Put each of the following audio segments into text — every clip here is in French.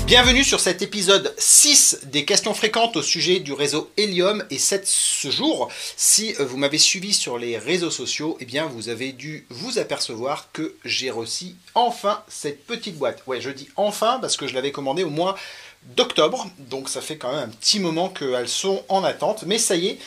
Bienvenue sur cet épisode 6 des questions fréquentes au sujet du réseau Helium. Et ce jour, si vous m'avez suivi sur les réseaux sociaux, eh bien vous avez dû vous apercevoir que j'ai reçu enfin cette petite boîte. Ouais, je dis enfin parce que je l'avais commandée au mois d'octobre, donc ça fait quand même un petit moment qu'elles sont en attente, mais ça y est,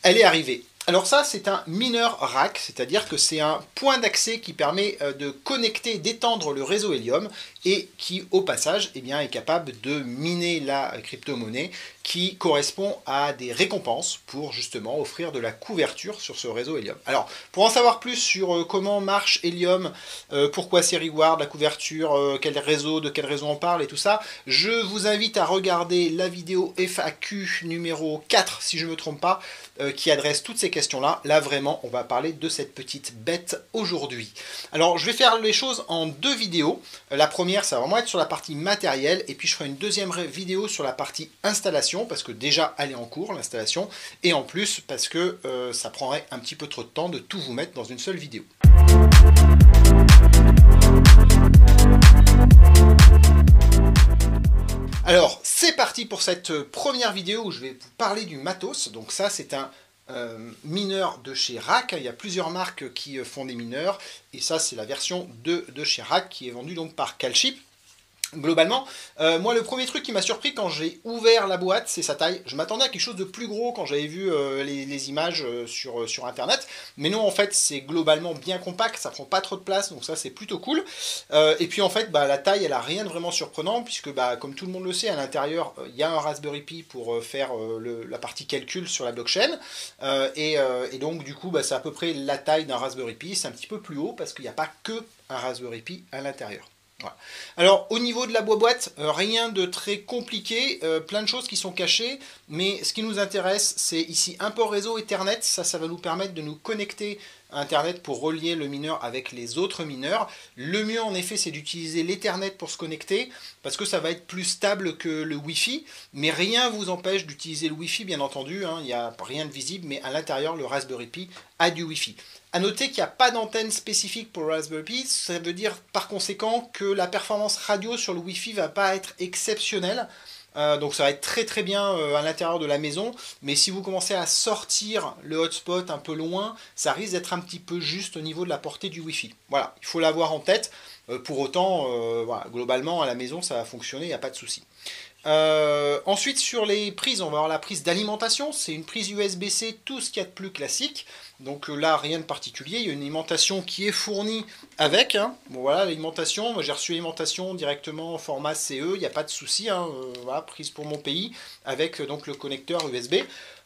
elle est arrivée. Alors ça, c'est un mineur rack, c'est-à-dire que c'est un point d'accès qui permet de connecter et d'étendre le réseau Helium et qui, au passage, eh bien, est capable de miner la crypto-monnaie qui correspond à des récompenses pour justement offrir de la couverture sur ce réseau Helium. Alors, pour en savoir plus sur comment marche Helium, pourquoi c'est reward, la couverture, quel réseau, de quel réseau on parle et tout ça, je vous invite à regarder la vidéo FAQ numéro 4, si je ne me trompe pas, qui adresse toutes ces questions-là. Là, vraiment, on va parler de cette petite bête aujourd'hui. Alors, je vais faire les choses en deux vidéos. La première, ça va vraiment être sur la partie matérielle, et puis je ferai une deuxième vidéo sur la partie installation, parce que déjà, elle est en cours, l'installation, et en plus, parce que ça prendrait un petit peu trop de temps de tout vous mettre dans une seule vidéo. Alors, c'est parti pour cette première vidéo où je vais vous parler du matos. Donc ça, c'est un mineur de chez RAK. Il y a plusieurs marques qui font des mineurs. Et ça, c'est la version 2 de chez RAK qui est vendue donc par Calchip. Globalement, moi le premier truc qui m'a surpris quand j'ai ouvert la boîte, c'est sa taille. Je m'attendais à quelque chose de plus gros quand j'avais vu les images sur internet, mais non, en fait c'est globalement bien compact, ça prend pas trop de place, donc ça c'est plutôt cool. Et puis en fait la taille elle a rien de vraiment surprenant, puisque comme tout le monde le sait, à l'intérieur il y a un Raspberry Pi pour faire la partie calcul sur la blockchain, et donc du coup c'est à peu près la taille d'un Raspberry Pi, c'est un petit peu plus haut parce qu'il n'y a pas que un Raspberry Pi à l'intérieur. Voilà. Alors au niveau de la boîte, rien de très compliqué, plein de choses qui sont cachées, mais ce qui nous intéresse c'est ici un port réseau Ethernet, ça va nous permettre de nous connecter à Internet pour relier le mineur avec les autres mineurs. Le mieux en effet c'est d'utiliser l'Ethernet pour se connecter, parce que ça va être plus stable que le Wi-Fi, mais rien ne vous empêche d'utiliser le Wi-Fi bien entendu, il n'y a rien de visible, mais à l'intérieur le Raspberry Pi a du Wi-Fi. A noter qu'il n'y a pas d'antenne spécifique pour le Raspberry Pi, ça veut dire par conséquent que la performance radio sur le Wi-Fi va pas être exceptionnelle. Donc ça va être très très bien à l'intérieur de la maison, mais si vous commencez à sortir le hotspot un peu loin, ça risque d'être un petit peu juste au niveau de la portée du Wi-Fi. Voilà, il faut l'avoir en tête. Pour autant, voilà, globalement à la maison ça va fonctionner, il n'y a pas de souci. Ensuite sur les prises, on va avoir la prise d'alimentation, c'est une prise USB-C, tout ce qu'il y a de plus classique. Donc là rien de particulier, il y a une alimentation qui est fournie avec, Bon voilà l'alimentation, moi j'ai reçu l'alimentation directement en format CE, il n'y a pas de souci, voilà, prise pour mon pays, avec donc le connecteur USB.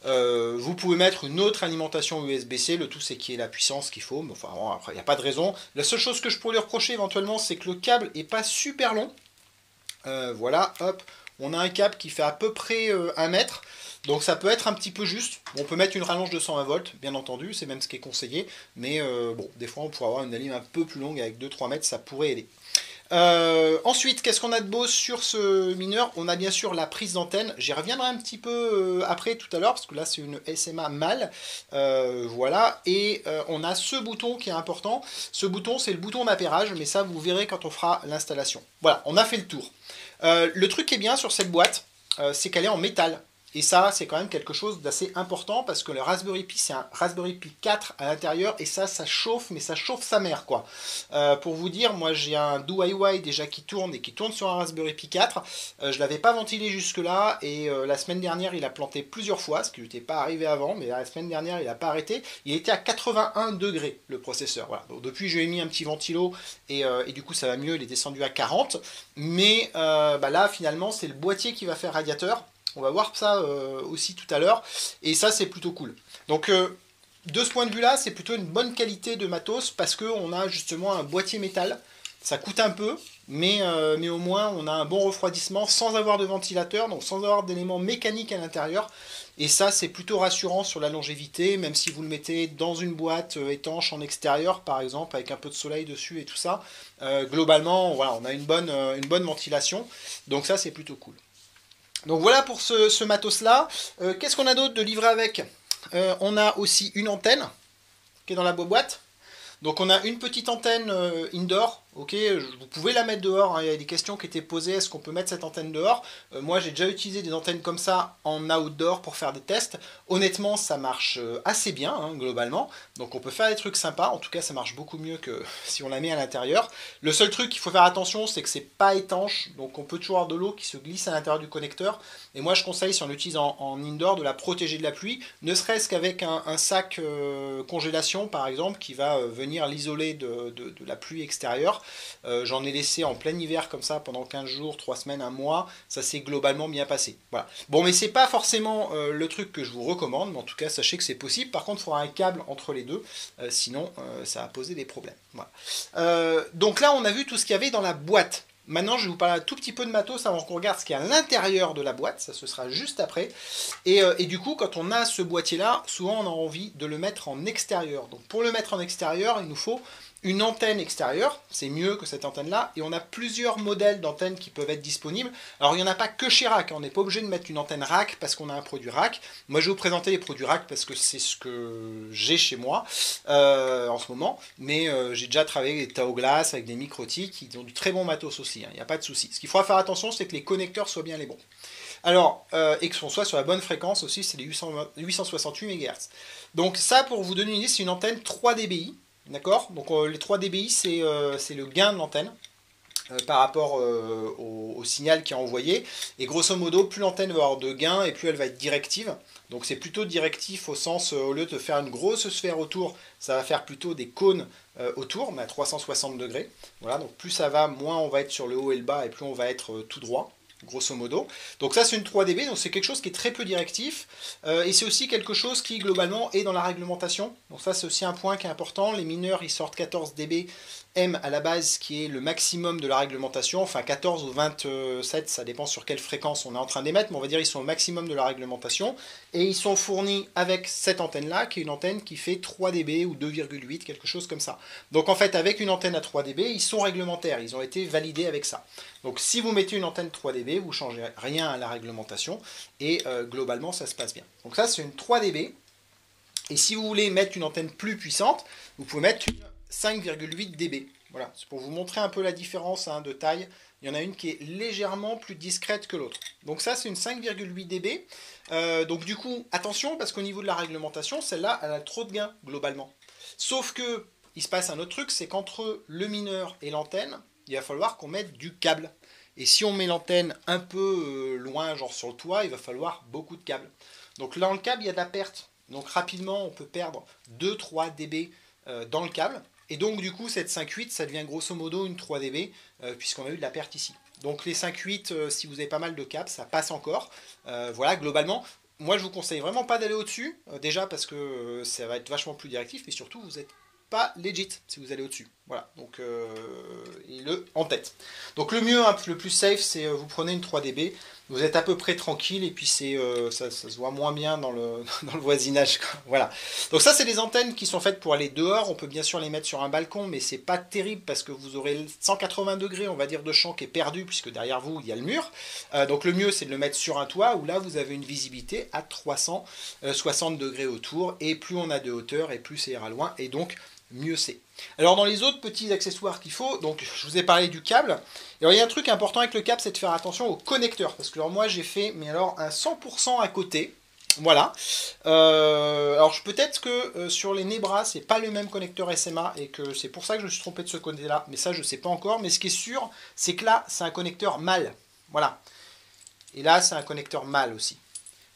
Vous pouvez mettre une autre alimentation USB-C, le tout c'est qu'il y ait la puissance qu'il faut, mais enfin bon, après il n'y a pas de raison. La seule chose que je pourrais lui reprocher éventuellement c'est que le câble n'est pas super long. Voilà, hop. On a un câble qui fait à peu près 1 mètre, donc ça peut être un petit peu juste. On peut mettre une rallonge de 120 volts, bien entendu, c'est même ce qui est conseillé, mais bon, des fois on pourrait avoir une ligne un peu plus longue avec 2-3 mètres, ça pourrait aider. Ensuite, qu'est-ce qu'on a de beau sur ce mineur? On a bien sûr la prise d'antenne, j'y reviendrai un petit peu après tout à l'heure, parce que là c'est une SMA mâle, voilà, et on a ce bouton qui est important. Ce bouton c'est le bouton d'appairage, mais ça vous verrez quand on fera l'installation. Voilà, on a fait le tour. Le truc qui est bien sur cette boîte, c'est qu'elle est en métal. Et ça, c'est quand même quelque chose d'assez important, parce que le Raspberry Pi, c'est un Raspberry Pi 4 à l'intérieur, et ça chauffe, mais ça chauffe sa mère, quoi. Pour vous dire, moi j'ai un DIY déjà qui tourne, et qui tourne sur un Raspberry Pi 4. Je ne l'avais pas ventilé jusque-là, et la semaine dernière, il a planté plusieurs fois, ce qui n'était pas arrivé avant, mais la semaine dernière, il n'a pas arrêté. Il était à 81 degrés, le processeur. Voilà. Donc, depuis, je lui ai mis un petit ventilo, et du coup, ça va mieux, il est descendu à 40. Mais là, finalement, c'est le boîtier qui va faire radiateur. On va voir ça aussi tout à l'heure, et ça c'est plutôt cool. Donc de ce point de vue là, c'est plutôt une bonne qualité de matos, parce qu'on a justement un boîtier métal. Ça coûte un peu, mais au moins on a un bon refroidissement sans avoir de ventilateur, donc sans avoir d'éléments mécaniques à l'intérieur. Et ça c'est plutôt rassurant sur la longévité, même si vous le mettez dans une boîte étanche en extérieur par exemple, avec un peu de soleil dessus et tout ça. Globalement, voilà, on a une bonne ventilation, donc ça c'est plutôt cool. Donc voilà pour ce matos-là. Qu'est-ce qu'on a d'autre de livré avec? On a aussi une antenne qui est dans la boîte. Donc on a une petite antenne indoor Ok, vous pouvez la mettre dehors, hein. Il y a des questions qui étaient posées, est-ce qu'on peut mettre cette antenne dehors? Moi j'ai déjà utilisé des antennes comme ça en outdoor pour faire des tests. Honnêtement ça marche assez bien hein, globalement, donc on peut faire des trucs sympas, en tout cas ça marche beaucoup mieux que si on la met à l'intérieur. Le seul truc qu'il faut faire attention c'est que c'est pas étanche, donc on peut toujours avoir de l'eau qui se glisse à l'intérieur du connecteur, et moi je conseille si on l'utilise en indoor de la protéger de la pluie, ne serait-ce qu'avec un sac congélation par exemple qui va venir l'isoler de la pluie extérieure. J'en ai laissé en plein hiver comme ça pendant 15 jours, 3 semaines, un mois, ça s'est globalement bien passé. Voilà. Bon mais c'est pas forcément le truc que je vous recommande, mais en tout cas sachez que c'est possible, par contre il faudra un câble entre les deux, sinon ça va poser des problèmes. Voilà. Donc là on a vu tout ce qu'il y avait dans la boîte. Maintenant, je vais vous parler un tout petit peu de matos avant qu'on regarde ce qu'il y a à l'intérieur de la boîte, ça ce sera juste après. Et du coup, quand on a ce boîtier-là, souvent on a envie de le mettre en extérieur. Donc pour le mettre en extérieur, il nous faut une antenne extérieure, c'est mieux que cette antenne-là, et on a plusieurs modèles d'antennes qui peuvent être disponibles. Alors il n'y en a pas que chez RAK, on n'est pas obligé de mettre une antenne RAK parce qu'on a un produit RAK. Moi je vais vous présenter les produits RAK parce que c'est ce que j'ai chez moi en ce moment, mais j'ai déjà travaillé avec des Taoglas, avec des Microtik, qui ont du très bon matos aussi, hein, il n'y a pas de souci. Ce qu'il faudra faire attention, c'est que les connecteurs soient bien les bons. Alors, et qu'on soit sur la bonne fréquence aussi, c'est les 868 MHz. Donc ça, pour vous donner une idée, c'est une antenne 3 dBi. D'accord. Donc les 3 dBi, c'est le gain de l'antenne par rapport au signal qui est envoyé. Et grosso modo, plus l'antenne va avoir de gain et plus elle va être directive. Donc c'est plutôt directif au sens, au lieu de faire une grosse sphère autour, ça va faire plutôt des cônes autour, mais à 360 degrés. Voilà, donc plus ça va, moins on va être sur le haut et le bas et plus on va être tout droit. Grosso modo. Donc ça c'est une 3 dB, donc c'est quelque chose qui est très peu directif, et c'est aussi quelque chose qui globalement est dans la réglementation. Donc ça c'est aussi un point qui est important, les mineurs ils sortent 14 dB M à la base qui est le maximum de la réglementation, enfin 14 ou 27, ça dépend sur quelle fréquence on est en train d'émettre, mais on va dire ils sont au maximum de la réglementation, et ils sont fournis avec cette antenne là, qui est une antenne qui fait 3 dB ou 2,8, quelque chose comme ça. Donc en fait avec une antenne à 3 dB, ils sont réglementaires, ils ont été validés avec ça. Donc si vous mettez une antenne 3 dB, vous ne changez rien à la réglementation, et globalement ça se passe bien. Donc ça c'est une 3 dB, et si vous voulez mettre une antenne plus puissante, vous pouvez mettre une 5,8 dB. Voilà, c'est pour vous montrer un peu la différence hein, de taille. Il y en a une qui est légèrement plus discrète que l'autre. Donc ça, c'est une 5,8 dB. Donc du coup, attention, parce qu'au niveau de la réglementation, celle-là, elle a trop de gain, globalement. Sauf que, il se passe un autre truc, c'est qu'entre le mineur et l'antenne, il va falloir qu'on mette du câble. Et si on met l'antenne un peu loin, genre sur le toit, il va falloir beaucoup de câbles. Donc là, dans le câble, il y a de la perte. Donc rapidement, on peut perdre 2-3 dB dans le câble. Et donc du coup cette 5.8 ça devient grosso modo une 3 dB puisqu'on a eu de la perte ici. Donc les 5.8 si vous avez pas mal de câbles ça passe encore. Voilà globalement moi je vous conseille vraiment pas d'aller au-dessus. Déjà parce que ça va être vachement plus directif mais surtout vous êtes pas legit si vous allez au-dessus. Voilà, donc en tête. Donc le mieux, hein, le plus safe, c'est vous prenez une 3 dB, vous êtes à peu près tranquille et puis c'est ça se voit moins bien dans le, dans le voisinage. Quoi. Voilà. Donc ça, c'est des antennes qui sont faites pour aller dehors. On peut bien sûr les mettre sur un balcon, mais c'est pas terrible parce que vous aurez 180 degrés, on va dire, de champ qui est perdu puisque derrière vous, il y a le mur. Donc le mieux, c'est de le mettre sur un toit où là, vous avez une visibilité à 360 degrés autour et plus on a de hauteur et plus ça ira loin et donc mieux c'est. Alors dans les autres petits accessoires qu'il faut, donc je vous ai parlé du câble. Alors il y a un truc important avec le câble, c'est de faire attention au connecteur. Parce que alors, moi j'ai fait mais alors un 100% à côté. Voilà. Alors peut-être que sur les Nebra, c'est pas le même connecteur SMA et que c'est pour ça que je me suis trompé de ce côté-là. Mais ça je sais pas encore. Mais ce qui est sûr, c'est que là c'est un connecteur mâle. Voilà. Et là c'est un connecteur mâle aussi.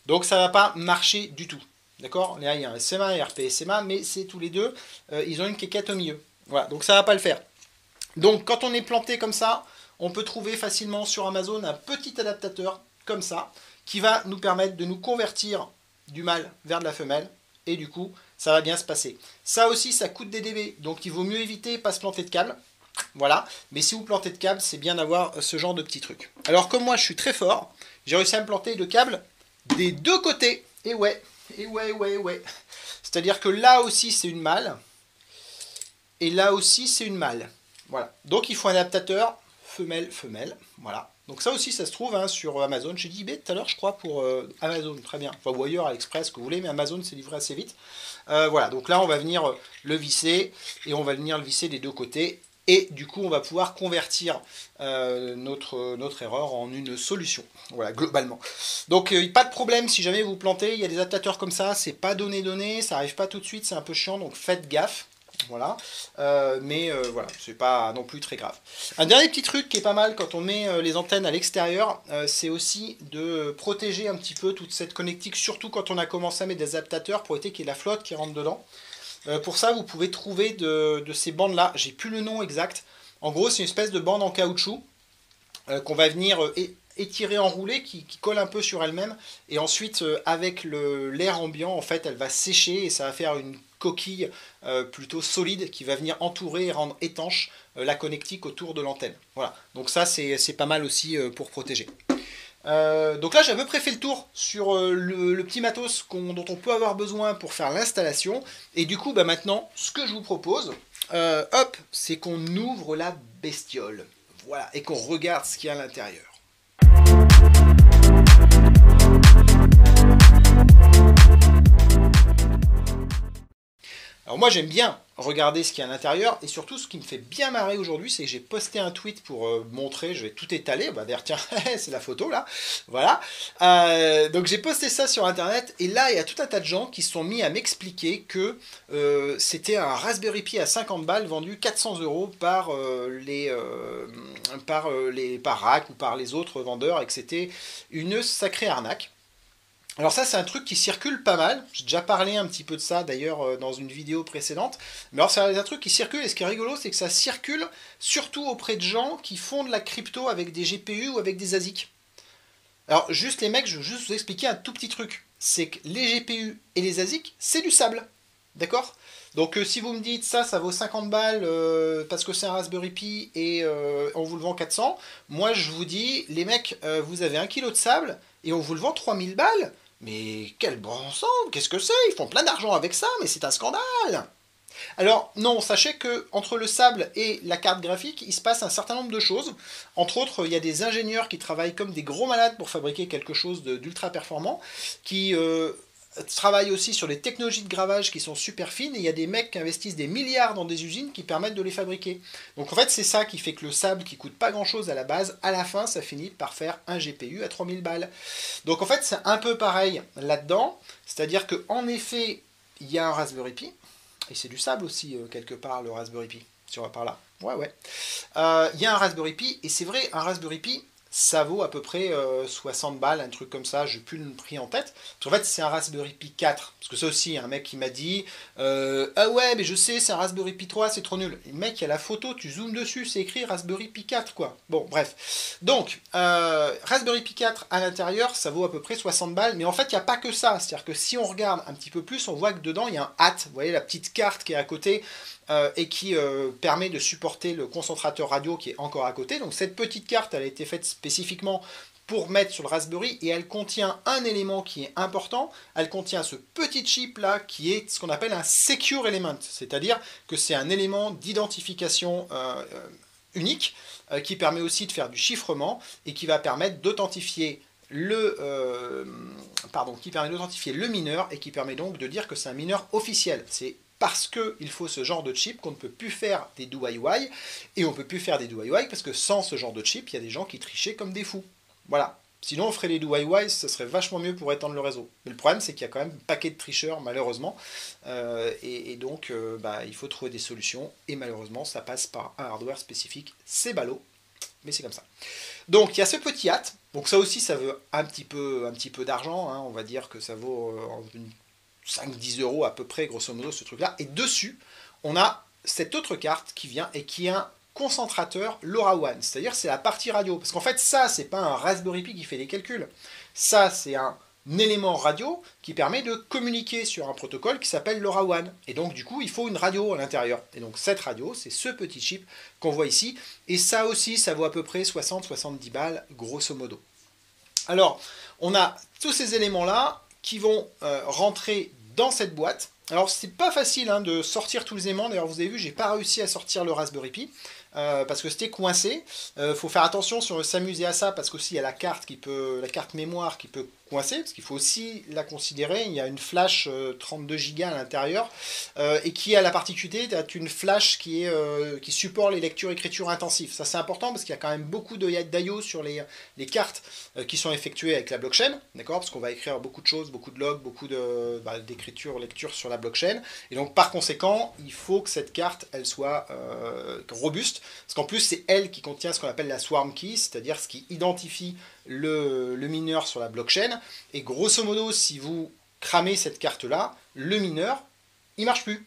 Donc ça va pas marcher du tout. D'accord. Là, il y a un SMA et RP SMA, mais c'est tous les deux, ils ont une quéquette au milieu. Voilà, donc ça ne va pas le faire. Donc, quand on est planté comme ça, on peut trouver facilement sur Amazon un petit adaptateur, comme ça, qui va nous permettre de nous convertir du mâle vers de la femelle, et du coup, ça va bien se passer. Ça aussi, ça coûte des dB, donc il vaut mieux éviter de pas se planter de câble. Voilà, mais si vous plantez de câble, c'est bien d'avoir ce genre de petits trucs. Alors, comme moi, je suis très fort, j'ai réussi à me planter de câble des deux côtés, et ouais. Et ouais. C'est-à-dire que là aussi c'est une mâle. Et là aussi c'est une mâle. Voilà. Donc il faut un adaptateur femelle. Voilà. Donc ça aussi ça se trouve hein, sur Amazon. J'ai dit eBay tout à l'heure je crois pour Amazon. Très bien. Enfin ou ailleurs, AliExpress, que vous voulez. Mais Amazon c'est livré assez vite. Voilà. Donc là on va venir le visser. Et on va venir le visser des deux côtés. et du coup on va pouvoir convertir notre erreur en une solution. Voilà, globalement. Donc pas de problème si jamais vous vous plantez, il y a des adaptateurs comme ça, c'est pas donné, ça arrive pas tout de suite, c'est un peu chiant, donc faites gaffe. Voilà, voilà, c'est pas non plus très grave. Un dernier petit truc qui est pas mal quand on met les antennes à l'extérieur, c'est aussi de protéger un petit peu toute cette connectique, surtout quand on a commencé à mettre des adaptateurs pour éviter qu'il y ait la flotte qui rentre dedans. Pour ça, vous pouvez trouver de ces bandes-là, j'ai plus le nom exact. En gros, c'est une espèce de bande en caoutchouc qu'on va venir étirer, enrouler, qui colle un peu sur elle-même. Et ensuite, avec l'air ambiant, en fait, elle va sécher et ça va faire une coquille plutôt solide qui va venir entourer et rendre étanche la connectique autour de l'antenne. Voilà, donc ça, c'est pas mal aussi pour protéger. Donc là j'ai à peu près fait le tour sur le petit matos dont on peut avoir besoin pour faire l'installation. Et du coup maintenant ce que je vous propose, c'est qu'on ouvre la bestiole. Voilà, et qu'on regarde ce qu'il y a à l'intérieur. Alors moi j'aime bien regarder ce qu'il y a à l'intérieur, et surtout ce qui me fait bien marrer aujourd'hui, c'est que j'ai posté un tweet pour montrer, je vais tout étaler, bah d'ailleurs tiens, c'est la photo là, voilà. Donc j'ai posté ça sur internet, et là il y a tout un tas de gens qui se sont mis à m'expliquer que c'était un Raspberry Pi à 50 balles vendu 400 € par RAK ou par les autres vendeurs, et que c'était une sacrée arnaque. Alors ça c'est un truc qui circule pas mal, j'ai déjà parlé un petit peu de ça d'ailleurs dans une vidéo précédente, mais alors c'est un truc qui circule, et ce qui est rigolo c'est que ça circule surtout auprès de gens qui font de la crypto avec des GPU ou avec des ASIC. Alors juste les mecs, je veux juste vous expliquer un tout petit truc, c'est que les GPU et les ASIC c'est du sable, d'accord? Donc si vous me dites ça vaut 50 balles parce que c'est un Raspberry Pi et on vous le vend 400, moi je vous dis, les mecs, vous avez 1 kg de sable et on vous le vend 3000 balles. Mais quel bon sang, qu'est-ce que c'est? Ils font plein d'argent avec ça, mais c'est un scandale! Alors non, sachez que entre le sable et la carte graphique, il se passe un certain nombre de choses. Entre autres, il y a des ingénieurs qui travaillent comme des gros malades pour fabriquer quelque chose d'ultra performant, qui travaillent aussi sur les technologies de gravage qui sont super fines, et il y a des mecs qui investissent des milliards dans des usines qui permettent de les fabriquer. Donc en fait c'est ça qui fait que le sable qui coûte pas grand chose à la base, à la fin ça finit par faire un GPU à 3000 balles. Donc en fait c'est un peu pareil là-dedans, c'est-à-dire qu'en effet il y a un Raspberry Pi, et c'est du sable aussi quelque part le Raspberry Pi, si on va par là. Ouais. Il y a un Raspberry Pi, et c'est vrai, un Raspberry Pi, ça vaut à peu près 60 balles, un truc comme ça, je n'ai plus le prix en tête. En fait, c'est un Raspberry Pi 4. Parce que ça aussi, un mec qui m'a dit ah ouais, mais je sais, c'est un Raspberry Pi 3, c'est trop nul. Le mec, il y a la photo, tu zoomes dessus, c'est écrit Raspberry Pi 4, quoi. Bon, bref. Donc, Raspberry Pi 4 à l'intérieur, ça vaut à peu près 60 balles. Mais en fait, il n'y a pas que ça. C'est-à-dire que si on regarde un petit peu plus, on voit que dedans, il y a un hat. Vous voyez la petite carte qui est à côté. Et qui permet de supporter le concentrateur radio qui est encore à côté. Donc cette petite carte, elle a été faite spécifiquement pour mettre sur le Raspberry, et elle contient un élément qui est important. Elle contient ce petit chip là qui est ce qu'on appelle un secure element, c'est-à-dire que c'est un élément d'identification unique qui permet aussi de faire du chiffrement et qui va permettre d'authentifier le mineur, et qui permet donc de dire que c'est un mineur officiel. C'est parce qu'il faut ce genre de chip qu'on ne peut plus faire des DIY, et on ne peut plus faire des DIY parce que sans ce genre de chip, il y a des gens qui trichaient comme des fous. Voilà. Sinon on ferait les DIY, ça serait vachement mieux pour étendre le réseau. Mais le problème c'est qu'il y a quand même un paquet de tricheurs malheureusement, et donc il faut trouver des solutions, et malheureusement ça passe par un hardware spécifique, c'est ballot, mais c'est comme ça. Donc il y a ce petit hat, donc ça aussi ça veut un petit peu d'argent, hein. On va dire que ça vaut 5-10 € à peu près, grosso modo, ce truc-là. Et dessus, on a cette autre carte qui vient et qui est un concentrateur LoRaWAN. C'est-à-dire c'est la partie radio. Parce qu'en fait, ça, c'est pas un Raspberry Pi qui fait les calculs. Ça, c'est un élément radio qui permet de communiquer sur un protocole qui s'appelle LoRaWAN. Et donc, du coup, il faut une radio à l'intérieur. Et donc, cette radio, c'est ce petit chip qu'on voit ici. Et ça aussi, ça vaut à peu près 60-70 balles, grosso modo. Alors, on a tous ces éléments-là qui vont rentrer dans cette boîte, Alors c'est pas facile hein, de sortir tous les aimants, d'ailleurs vous avez vu j'ai pas réussi à sortir le Raspberry Pi parce que c'était coincé. Faut faire attention si on veut s'amuser à ça parce qu'aussi il y a la carte mémoire qui peut coincer, parce qu'il faut aussi la considérer, il y a une flash 32 Go à l'intérieur et qui a la particularité d'être une flash qui supporte les lectures-écritures intensives. Ça c'est important parce qu'il y a quand même beaucoup d'IO sur les cartes qui sont effectuées avec la blockchain, d'accord, parce qu'on va écrire beaucoup de choses, beaucoup de logs, beaucoup d'écriture, lecture sur la blockchain, et donc par conséquent, il faut que cette carte, elle soit robuste, parce qu'en plus c'est elle qui contient ce qu'on appelle la swarm key, c'est-à-dire ce qui identifie le mineur sur la blockchain, et grosso modo, si vous cramez cette carte-là, le mineur, il marche plus.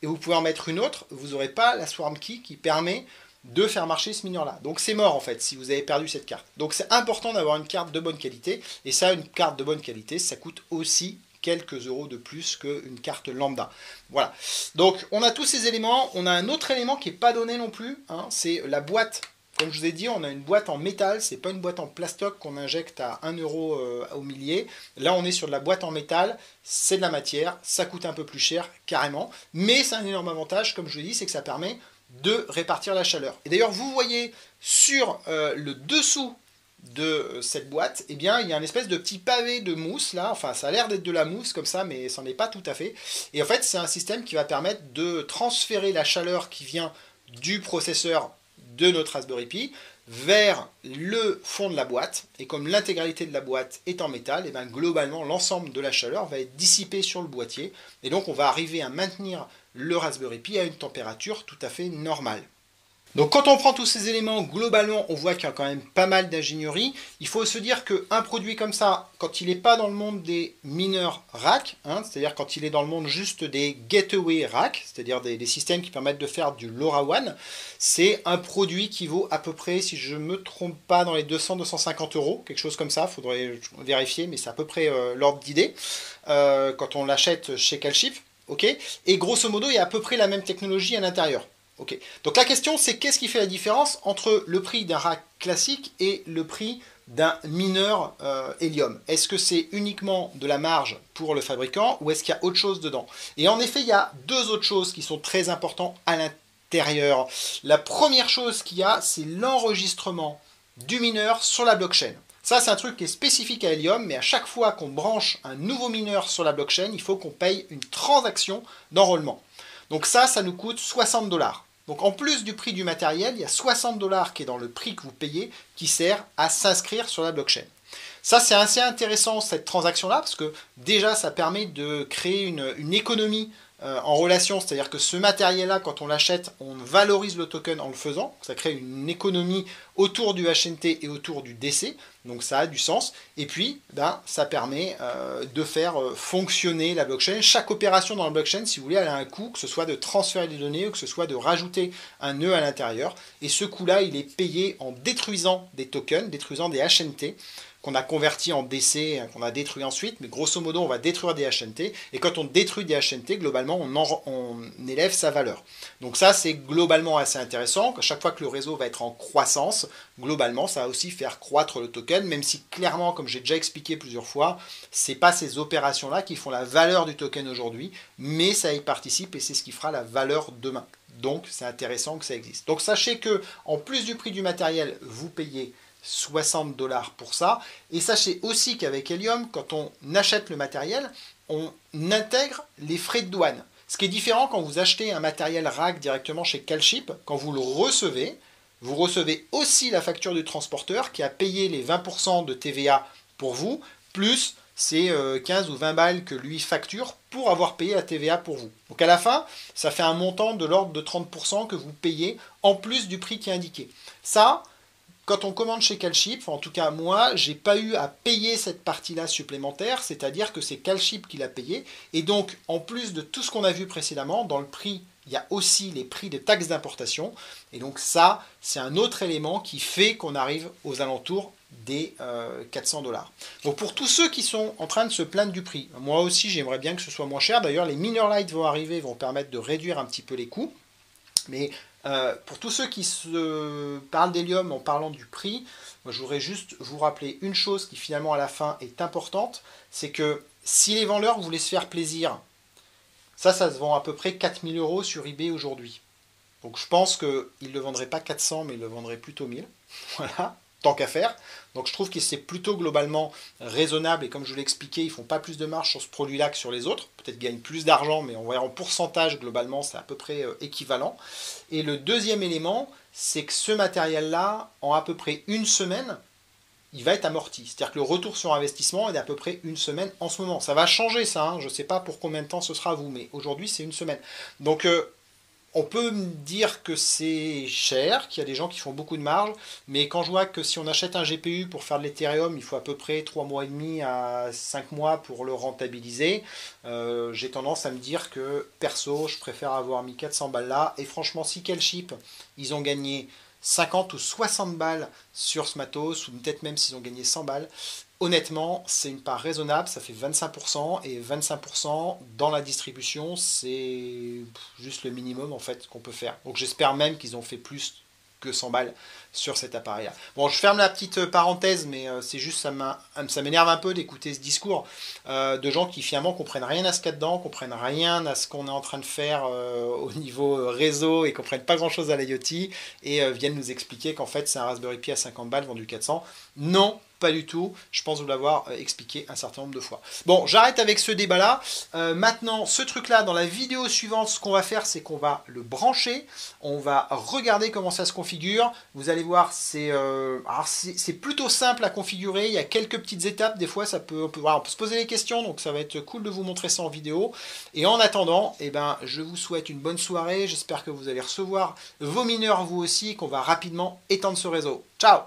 Et vous pouvez en mettre une autre, vous n'aurez pas la swarm key qui permet de faire marcher ce mineur-là. Donc c'est mort en fait si vous avez perdu cette carte. Donc c'est important d'avoir une carte de bonne qualité, et ça, une carte de bonne qualité, ça coûte aussi quelques euros de plus qu'une carte lambda. Voilà. Donc on a tous ces éléments, on a un autre élément qui n'est pas donné non plus, hein, c'est la boîte. Comme je vous ai dit, on a une boîte en métal, c'est pas une boîte en plastoc qu'on injecte à 1 euro au millier. Là, on est sur de la boîte en métal, c'est de la matière, ça coûte un peu plus cher, carrément. Mais c'est un énorme avantage, comme je vous l'ai dit, c'est que ça permet de répartir la chaleur. Et d'ailleurs, vous voyez sur le dessous de cette boîte, eh bien, il y a une espèce de petit pavé de mousse, là, enfin, ça a l'air d'être de la mousse, comme ça, mais ça n'en est pas tout à fait. Et en fait, c'est un système qui va permettre de transférer la chaleur qui vient du processeur de notre Raspberry Pi vers le fond de la boîte, et comme l'intégralité de la boîte est en métal, et bien globalement l'ensemble de la chaleur va être dissipée sur le boîtier, et donc on va arriver à maintenir le Raspberry Pi à une température tout à fait normale. Donc quand on prend tous ces éléments, globalement, on voit qu'il y a quand même pas mal d'ingénierie. Il faut se dire qu'un produit comme ça, quand il n'est pas dans le monde des mineurs rack, hein, c'est-à-dire quand il est dans le monde juste des gateway rack, c'est-à-dire des systèmes qui permettent de faire du LoRaWAN, c'est un produit qui vaut à peu près, si je ne me trompe pas, dans les 200-250 euros, quelque chose comme ça, il faudrait vérifier, mais c'est à peu près l'ordre d'idée, quand on l'achète chez Calchip. Okay, et grosso modo, il y a à peu près la même technologie à l'intérieur. Okay. Donc la question c'est qu'est-ce qui fait la différence entre le prix d'un rack classique et le prix d'un mineur Helium? Est-ce que c'est uniquement de la marge pour le fabricant ou est-ce qu'il y a autre chose dedans? Et en effet, il y a deux autres choses qui sont très importantes à l'intérieur. La première chose qu'il y a, c'est l'enregistrement du mineur sur la blockchain. Ça, c'est un truc qui est spécifique à Helium, mais à chaque fois qu'on branche un nouveau mineur sur la blockchain, il faut qu'on paye une transaction d'enrôlement. Donc ça nous coûte 60 $. Donc en plus du prix du matériel, il y a 60 $ qui est dans le prix que vous payez, qui sert à s'inscrire sur la blockchain. Ça, c'est assez intéressant, cette transaction-là, parce que déjà, ça permet de créer une économie en relation, c'est-à-dire que ce matériel-là, quand on l'achète, on valorise le token en le faisant, ça crée une économie autour du HNT et autour du DC, donc ça a du sens, et puis ça permet de faire fonctionner la blockchain. Chaque opération dans la blockchain, si vous voulez, elle a un coût, que ce soit de transférer des données ou que ce soit de rajouter un nœud à l'intérieur, et ce coût-là, il est payé en détruisant des tokens, détruisant des HNT, qu'on a converti en DC, qu'on a détruit ensuite, mais grosso modo, on va détruire des HNT, et quand on détruit des HNT, globalement, on élève sa valeur. Donc ça, c'est globalement assez intéressant. À chaque fois que le réseau va être en croissance, globalement, ça va aussi faire croître le token, même si clairement, comme j'ai déjà expliqué plusieurs fois, c'est pas ces opérations-là qui font la valeur du token aujourd'hui, mais ça y participe, et c'est ce qui fera la valeur demain. Donc, c'est intéressant que ça existe. Donc, sachez que, en plus du prix du matériel, vous payez 60 $ pour ça. Et sachez aussi qu'avec Helium, quand on achète le matériel, on intègre les frais de douane. Ce qui est différent quand vous achetez un matériel rack directement chez Calchip, quand vous le recevez, vous recevez aussi la facture du transporteur qui a payé les 20% de TVA pour vous, plus ces 15 ou 20 balles que lui facture pour avoir payé la TVA pour vous. Donc à la fin, ça fait un montant de l'ordre de 30% que vous payez en plus du prix qui est indiqué. Ça, quand on commande chez Calchip, en tout cas moi, j'ai pas eu à payer cette partie-là supplémentaire, c'est-à-dire que c'est Calchip qui l'a payé, et donc en plus de tout ce qu'on a vu précédemment, dans le prix, il y a aussi les prix des taxes d'importation, et donc ça, c'est un autre élément qui fait qu'on arrive aux alentours des 400 $. Donc pour tous ceux qui sont en train de se plaindre du prix, moi aussi j'aimerais bien que ce soit moins cher, d'ailleurs les Miner Lite vont arriver, vont permettre de réduire un petit peu les coûts, mais pour tous ceux qui se parlent d'Helium en parlant du prix, moi je voudrais juste vous rappeler une chose qui finalement à la fin est importante, c'est que si les vendeurs voulaient se faire plaisir, Ça se vend à peu près 4000 € sur eBay aujourd'hui. Donc je pense qu'il ne le vendrait pas 400, mais il le vendrait plutôt 1000. Voilà, tant qu'à faire. Donc je trouve que c'est plutôt globalement raisonnable, et comme je vous l'ai expliqué, ils font pas plus de marge sur ce produit-là que sur les autres. Peut-être qu'ils gagnent plus d'argent, mais on va en pourcentage, globalement, c'est à peu près équivalent. Et le deuxième élément, c'est que ce matériel-là, en à peu près une semaine, il va être amorti. C'est-à-dire que le retour sur investissement est d'à peu près une semaine en ce moment. Ça va changer ça, hein. Je ne sais pas pour combien de temps ce sera vous, mais aujourd'hui c'est une semaine. Donc on peut me dire que c'est cher, qu'il y a des gens qui font beaucoup de marge, mais quand je vois que si on achète un GPU pour faire de l'Ethereum, il faut à peu près 3 mois et demi à 5 mois pour le rentabiliser, j'ai tendance à me dire que, perso, je préfère avoir mis 400 balles là, et franchement, si Kelchip, ils ont gagné 50 ou 60 balles sur ce matos, ou peut-être même s'ils ont gagné 100 balles, honnêtement, c'est une part raisonnable, ça fait 25%, et 25% dans la distribution, c'est juste le minimum en fait qu'on peut faire. Donc j'espère même qu'ils ont fait plus que 100 balles sur cet appareil-là. Bon, je ferme la petite parenthèse, mais c'est juste, ça m'énerve un peu d'écouter ce discours de gens qui finalement comprennent rien à ce qu'il y a dedans, comprennent rien à ce qu'on est en train de faire au niveau réseau, et comprennent pas grand-chose à l'IoT, et viennent nous expliquer qu'en fait c'est un Raspberry Pi à 50 balles vendu 400. Non, pas du tout, je pense vous l'avoir expliqué un certain nombre de fois. Bon, j'arrête avec ce débat-là. Maintenant, ce truc-là, dans la vidéo suivante, ce qu'on va faire, c'est qu'on va le brancher. On va regarder comment ça se configure. Vous allez voir, c'est plutôt simple à configurer. Il y a quelques petites étapes. Des fois, on peut se poser des questions, donc ça va être cool de vous montrer ça en vidéo. Et en attendant, eh ben, je vous souhaite une bonne soirée. J'espère que vous allez recevoir vos mineurs vous aussi, qu'on va rapidement étendre ce réseau. Ciao!